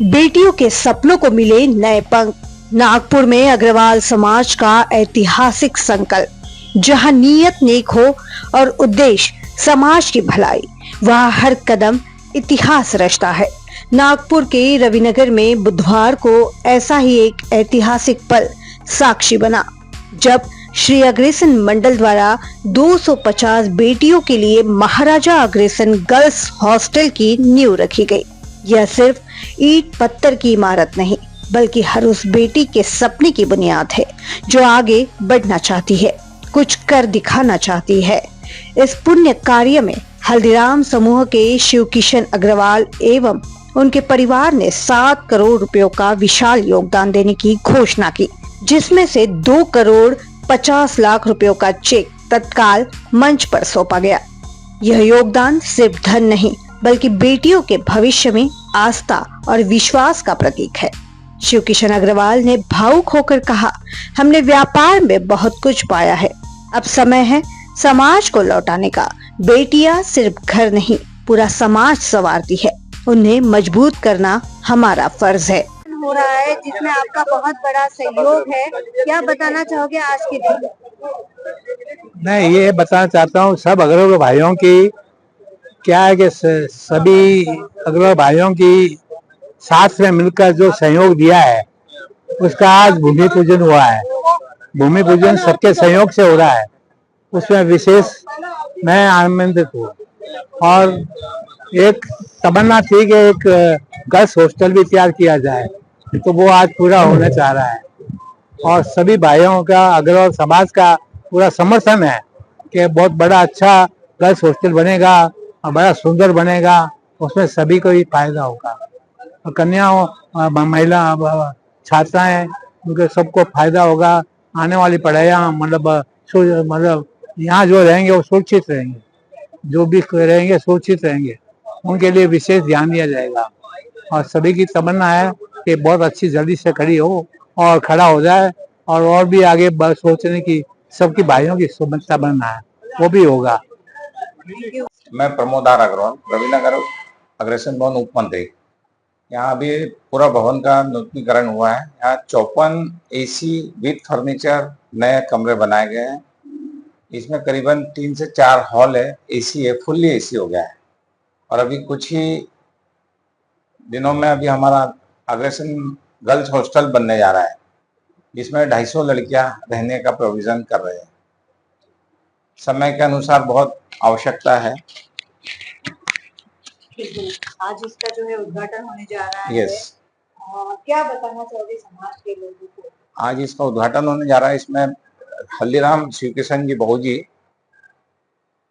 बेटियों के सपनों को मिले नए पंख। नागपुर में अग्रवाल समाज का ऐतिहासिक संकल्प, जहां नीयत नेक हो और उद्देश्य समाज की भलाई, वहां हर कदम इतिहास रचता है। नागपुर के रविनगर में बुधवार को ऐसा ही एक ऐतिहासिक पल साक्षी बना, जब श्री अग्रसेन मंडल द्वारा 250 बेटियों के लिए महाराजा अग्रसेन गर्ल्स हॉस्टल की नींव रखी गई। यह सिर्फ ईंट पत्थर की इमारत नहीं, बल्कि हर उस बेटी के सपने की बुनियाद है जो आगे बढ़ना चाहती है, कुछ कर दिखाना चाहती है। इस पुण्य कार्य में हल्दीराम समूह के शिव किशन अग्रवाल एवं उनके परिवार ने 7 करोड़ रुपयों का विशाल योगदान देने की घोषणा की, जिसमें से 2 करोड़ 50 लाख रुपयों का चेक तत्काल मंच पर सौंपा गया। यह योगदान सिर्फ धन नहीं, बल्कि बेटियों के भविष्य में आस्था और विश्वास का प्रतीक है। शिव किशन अग्रवाल ने भावुक होकर कहा, हमने व्यापार में बहुत कुछ पाया है, अब समय है समाज को लौटाने का। बेटियां सिर्फ घर नहीं, पूरा समाज संवारती है, उन्हें मजबूत करना हमारा फर्ज है। हो रहा है जिसमें आपका बहुत बड़ा सहयोग है, क्या बताना चाहोगे आज के दिन? मैं ये बताना चाहता हूँ सब अग्रवाल भाइयों की, क्या है कि सभी अग्रवाल भाइयों की साथ में मिलकर जो सहयोग दिया है, उसका आज भूमि पूजन हुआ है। भूमि पूजन सबके सहयोग से हो रहा है, उसमें विशेष मैं आनंदित हूँ। और एक तमन्ना थी कि एक गर्ल्स हॉस्टल भी तैयार किया जाए, तो वो आज पूरा होने चाह रहा है। और सभी भाइयों का, अग्रवाल समाज का पूरा समर्थन है कि बहुत बड़ा अच्छा गर्ल्स हॉस्टल बनेगा और बड़ा सुंदर बनेगा, उसमें सभी को ही फायदा होगा। और कन्याओं, महिला छात्राएं, उनके सबको फायदा होगा। आने वाली पढ़ाइयाँ मतलब यहाँ जो रहेंगे वो सुरक्षित रहेंगे, जो भी रहेंगे सुरक्षित रहेंगे, उनके लिए विशेष ध्यान दिया जाएगा। और सभी की तमन्ना है कि बहुत अच्छी जल्दी से खड़ी हो और खड़ा हो जाए, और भी आगे सोचने की सबकी भाइयों की सुमनता बनना है, वो भी होगा। मैं प्रमोद आर अग्रवाल, रविनगर अग्रसेन भवन उप मंत्री। यहाँ अभी पूरा भवन का नूतनीकरण हुआ है। यहाँ 54 एसी विथ फर्नीचर नए कमरे बनाए गए हैं। इसमें करीबन 3 से 4 हॉल है, एसी है, फुल्ली एसी हो गया है। और अभी कुछ ही दिनों में अभी हमारा अग्रसेन गर्ल्स हॉस्टल बनने जा रहा है, जिसमें 250 लड़कियां रहने का प्रोविजन कर रहे हैं। समय के अनुसार बहुत आवश्यकता है। आज इसका जो है उद्घाटन होने जा रहा है। यस। क्या बताना चाहोगे समाज के लोगों को? आज इसका उद्घाटन होने जा रहा है। इसमें हल्दीराम शिव किशन जी बहू जी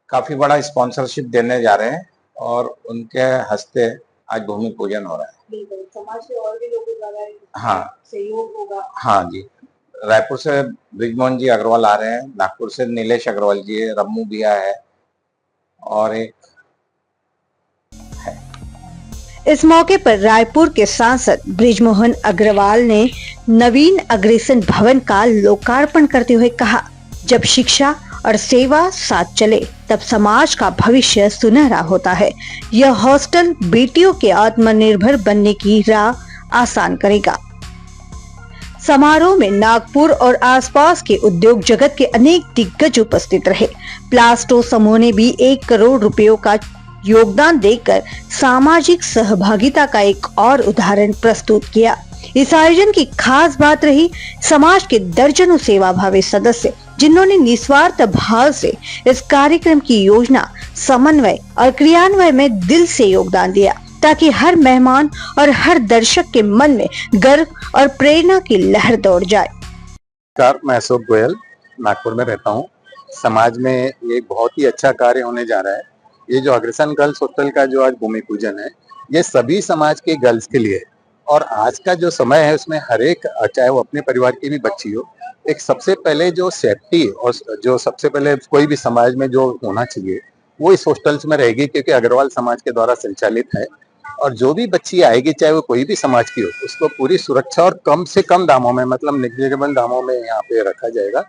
काफी बड़ा स्पॉन्सरशिप देने जा रहे हैं, और उनके हस्ते आज भूमि पूजन हो रहा है। बिल्कुल, समाज से और भी लोगों द्वारा हाँ, सहयोग होगा। हाँ जी। रायपुर से ब्रिजमोहन जी अग्रवाल आ रहे हैं, नागपुर से नीलेश अग्रवाल जी है, रम्मू बिया है, और एक है। इस मौके पर रायपुर के सांसद ब्रिजमोहन अग्रवाल ने नवीन अग्रसेन भवन का लोकार्पण करते हुए कहा, जब शिक्षा और सेवा साथ चले तब समाज का भविष्य सुनहरा होता है। यह हॉस्टल बेटियों के आत्मनिर्भर बनने की राह आसान करेगा। समारोह में नागपुर और आसपास के उद्योग जगत के अनेक दिग्गज उपस्थित रहे। प्लास्टो समूह ने भी 1 करोड़ रुपयों का योगदान देकर सामाजिक सहभागिता का एक और उदाहरण प्रस्तुत किया। इस आयोजन की खास बात रही समाज के दर्जनों सेवाभावी सदस्य, जिन्होंने निस्वार्थ भाव से इस कार्यक्रम की योजना, समन्वय और क्रियान्वयन में दिल से योगदान दिया, ताकि हर मेहमान और हर दर्शक के मन में गर्व और प्रेरणा की लहर दौड़ जाए। मैं अशोक गोयल नागपुर में रहता हूँ। समाज में ये बहुत ही अच्छा कार्य होने जा रहा है। ये जो अग्रसेन गर्ल्स हॉस्टल का जो आज भूमि पूजन है, ये सभी समाज के गर्ल्स के लिए, और आज का जो समय है उसमें हर एक, चाहे वो अपने परिवार की भी बच्ची हो, एक सबसे पहले जो सेफ्टी और जो सबसे पहले कोई भी समाज में जो होना चाहिए वो इस हॉस्टल्स में रहेगी, क्योंकि अग्रवाल समाज के द्वारा संचालित है। और जो भी बच्ची आएगी, चाहे वो कोई भी समाज की हो, उसको पूरी सुरक्षा और कम से कम दामों में, मतलब निग्नेजेबल दामों में यहाँ पे रखा जाएगा।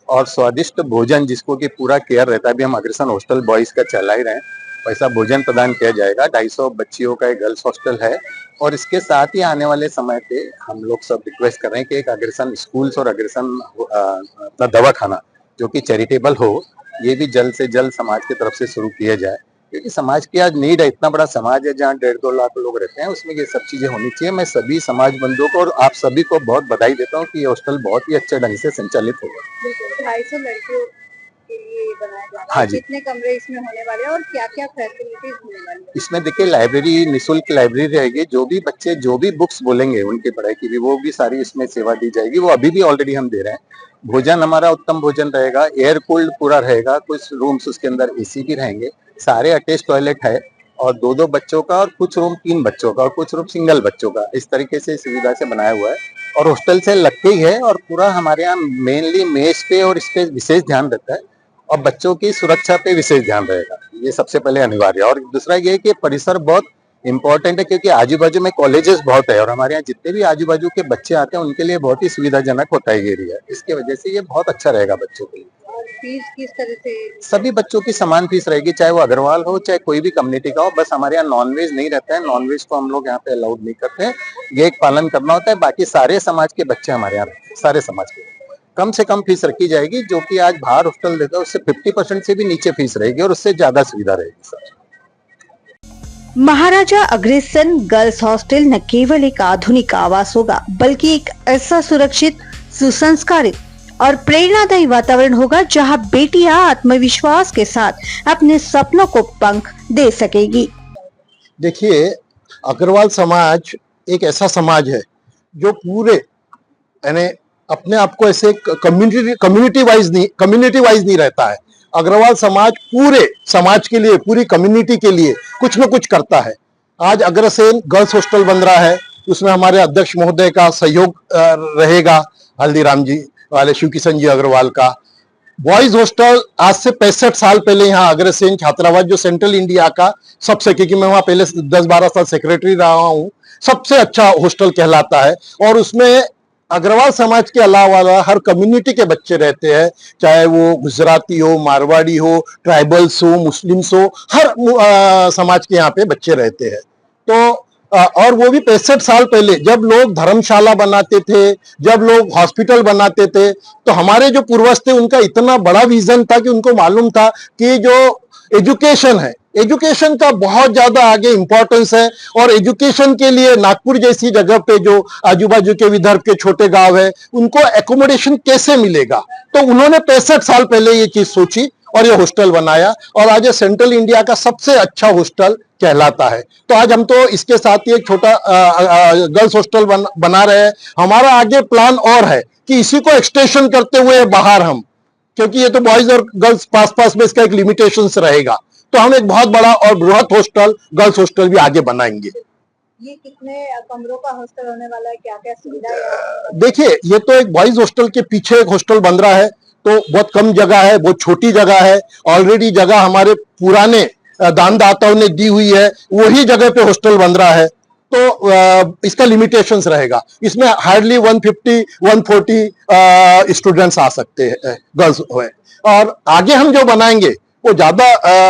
और स्वादिष्ट भोजन, जिसको कि पूरा केयर रहता है, अभी हम अग्रसेन हॉस्टल बॉयज का चला ही रहे हैं, वैसा भोजन प्रदान किया जाएगा। 250 बच्चियों का एक गर्ल्स हॉस्टल है, और इसके साथ ही आने वाले समय पे हम लोग सब रिक्वेस्ट कर रहे हैं कि एक अग्रसन स्कूल्स और अग्रसन अपना दवा खाना जो कि चैरिटेबल हो, ये भी जल्द से जल्द समाज की तरफ से शुरू किया जाए, क्योंकि समाज की आज नीड है। इतना बड़ा समाज है जहाँ 1.5-2 लाख लोग रहते हैं, उसमें ये सब चीजें होनी चाहिए। मैं सभी समाज बंधुओं को और आप सभी को बहुत बधाई देता हूँ कि ये हॉस्टल बहुत ही अच्छे ढंग से संचालित होगा। 250 लड़कियों के लिए बनाया जा रहा है। हाँ जी। कितने कमरे इसमें होने वाले हैं और क्या क्या फैसिलिटीज होने वाली है? इसमें देखिए लाइब्रेरी, निःशुल्क लाइब्रेरी रहेगी। जो भी बच्चे जो भी बुक्स बोलेंगे उनकी पढ़ाई की भी, वो भी सारी इसमें सेवा दी जाएगी। वो अभी भी ऑलरेडी हम दे रहे हैं। भोजन हमारा उत्तम भोजन रहेगा, एयर कूल्ड पूरा रहेगा। कुछ रूम्स उसके अंदर एसी भी रहेंगे, सारे अटैच टॉयलेट है, और 2-2 बच्चों का, और कुछ रूम 3 बच्चों का, और कुछ रूम सिंगल बच्चों का। इस तरीके से सुविधा से बनाया हुआ है और हॉस्टल से लग के ही है। और पूरा हमारे यहाँ मेनली मेस पे और इस पे विशेष ध्यान रहता है, और बच्चों की सुरक्षा पे विशेष ध्यान रहेगा। ये सबसे पहले अनिवार्य है। और दूसरा ये है कि परिसर बहुत इंपॉर्टेंट है, क्योंकि आजू बाजू में कॉलेजेस बहुत है और हमारे यहाँ जितने भी आजू बाजू के बच्चे आते हैं उनके लिए बहुत ही सुविधाजनक होता है ये एरिया। इसके वजह से ये बहुत अच्छा रहेगा बच्चों के लिए। और फीस किस तरह से? सभी बच्चों की समान फीस रहेगी, चाहे वो अग्रवाल हो चाहे कोई भी कम्युनिटी का हो। बस हमारे यहाँ नॉनवेज नहीं रहता है, नॉनवेज को हम लोग यहाँ पे अलाउड नहीं करते हैं। ये एक पालन करना होता है। बाकी सारे समाज के बच्चे हमारे यहाँ रहते हैं, सारे समाज के। कम से कम फीस रखी जाएगी, जो कि आज बाहर हॉस्टल देता है उससे 50% से भी नीचे फीस रहेगी, और उससे ज्यादा सुविधा रहेगी sir. Maharaja Agrasen girls hostel न केवल एक आधुनिक आवास होगा, बल्कि एक ऐसा सुरक्षित, सुसंस्कारित और प्रेरणादायी वातावरण होगा जहां बेटियां आत्मविश्वास के साथ अपने सपनों को पंख दे सकेगी। देखिए, अग्रवाल समाज एक ऐसा समाज है जो पूरे यानी अपने आप को ऐसे कम्युनिटी वाइज नहीं रहता है। अग्रवाल समाज पूरे समाज के लिए, पूरी कम्युनिटी के लिए कुछ न कुछ करता है। आज अग्रसेन गर्ल्स हॉस्टल बन रहा है, उसमें हमारे अध्यक्ष महोदय का सहयोग रहेगा, हल्दीराम जी वाले शिव किशन जी अग्रवाल का। बॉयज हॉस्टल आज से 65 साल पहले यहाँ अग्रसेन छात्रावास, जो सेंट्रल इंडिया का सबसे, क्योंकि मैं वहाँ पहले 10-12 साल सेक्रेटरी रहा हूँ, सबसे अच्छा हॉस्टल कहलाता है। और उसमें अग्रवाल समाज के अलावा हर कम्युनिटी के बच्चे रहते हैं, चाहे वो गुजराती हो, मारवाड़ी हो, ट्राइबल्स हो, मुस्लिम्स हो, हर समाज के यहाँ पे बच्चे रहते हैं। तो और वो भी 65 साल पहले, जब लोग धर्मशाला बनाते थे, जब लोग हॉस्पिटल बनाते थे, तो हमारे जो पूर्वज थे उनका इतना बड़ा विजन था कि उनको मालूम था कि जो एजुकेशन है, एजुकेशन का बहुत ज्यादा आगे इंपॉर्टेंस है। और एजुकेशन के लिए नागपुर जैसी जगह पे जो आजू बाजू के विदर्भ के छोटे गांव है, उनको एकोमोडेशन कैसे मिलेगा, तो उन्होंने 65 साल पहले ये चीज सोची और ये हॉस्टल बनाया, और आज ये सेंट्रल इंडिया का सबसे अच्छा हॉस्टल कहलाता है। तो आज हम तो इसके साथ ही एक छोटा गर्ल्स हॉस्टल बना रहे हैं। हमारा आगे प्लान और है कि इसी को एक्सटेंशन करते हुए बाहर हम, क्योंकि ये तो बॉयज और गर्ल्स पास में इसका एक लिमिटेशंस रहेगा, तो हम एक बहुत बड़ा और बृहत हॉस्टल, गर्ल्स हॉस्टल भी आगे बनाएंगे। ये कितने कमरों का हॉस्टल होने वाला है, क्या क्या सुविधा है? देखिए, ये तो एक बॉयज हॉस्टल के पीछे एक हॉस्टल बन रहा है, तो बहुत कम जगह है, बहुत छोटी जगह है। ऑलरेडी जगह हमारे पुराने दानदाताओं ने दी हुई है, वही जगह पे हॉस्टल बन रहा है, तो इसका लिमिटेशंस रहेगा। इसमें हार्डली 150-140 स्टूडेंट्स आ सकते हैं, गर्ल्स हुए। और आगे हम जो बनाएंगे वो ज्यादा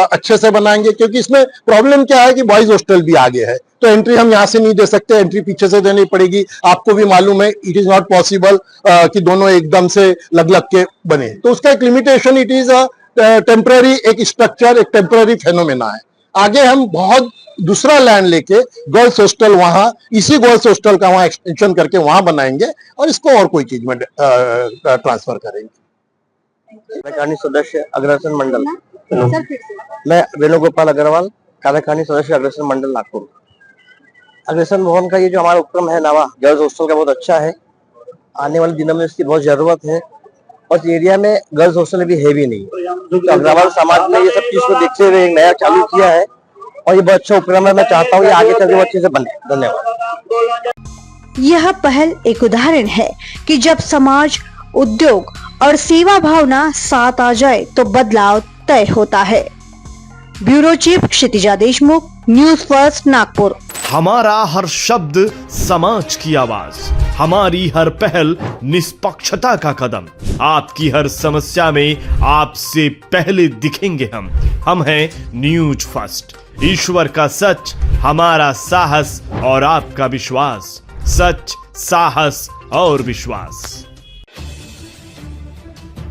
अच्छे से बनाएंगे, क्योंकि इसमें प्रॉब्लम क्या है कि बॉयज हॉस्टल भी आगे है, तो एंट्री हम यहाँ से नहीं दे सकते, एंट्री पीछे से देनी पड़ेगी। आपको भी मालूम है, इट इज नॉट पॉसिबल कि दोनों एकदम से लग के बने, तो उसका एक लिमिटेशन, इट इज टेम्पररी, एक स्ट्रक्चर, एक टेम्पररी फेनोमेना है। आगे हम बहुत दूसरा लैंड लेके गर्ल्स हॉस्टल वहां, इसी गर्ल्स हॉस्टल का वहां एक्सटेंशन करके वहां बनाएंगे और इसको और कोई चीज में ट्रांसफर करेंगे। कार्यकारिणी सदस्य अग्रसेन मंडल। सर फिर से मैं वेणुगोपाल अग्रवाल, कार्यकारिणी सदस्य अग्रसेन मंडल नागपुर। अग्रसेन भवन का ये जो हमारा उपक्रम है नवा गर्ल्स हॉस्टल का, बहुत अच्छा है। आने वाले दिनों में इसकी बहुत जरूरत है, और इस एरिया में गर्ल्स हॉस्टल भी है भी नहीं, तो अग्रवाल समाज ने ये सब चीज को देखते हुए एक नया चालू किया है, और ये बहुत अच्छा उपक्रम है। मैं चाहता हूँ ये आगे चल के अच्छे से बने। धन्यवाद। यह पहल एक उदाहरण है कि जब समाज, उद्योग और सेवा भावना साथ आ जाए तो बदलाव तय होता है। Bureau chief Kshitija Deshmukh, news first Nagpur. हमारा हर शब्द समाज की आवाज, हमारी हर पहल निष्पक्षता का कदम। आपकी हर समस्या में आपसे पहले दिखेंगे हम हैं न्यूज फर्स्ट। ईश्वर का सच, हमारा साहस और आपका विश्वास। सच, साहस और विश्वास।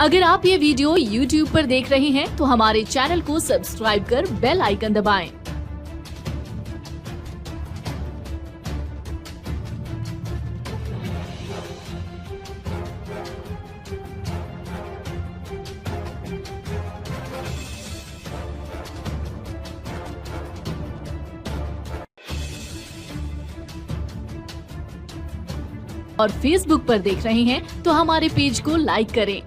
अगर आप ये वीडियो YouTube पर देख रहे हैं तो हमारे चैनल को सब्सक्राइब कर बेल आइकन दबाएं। और Facebook पर देख रहे हैं तो हमारे पेज को लाइक करें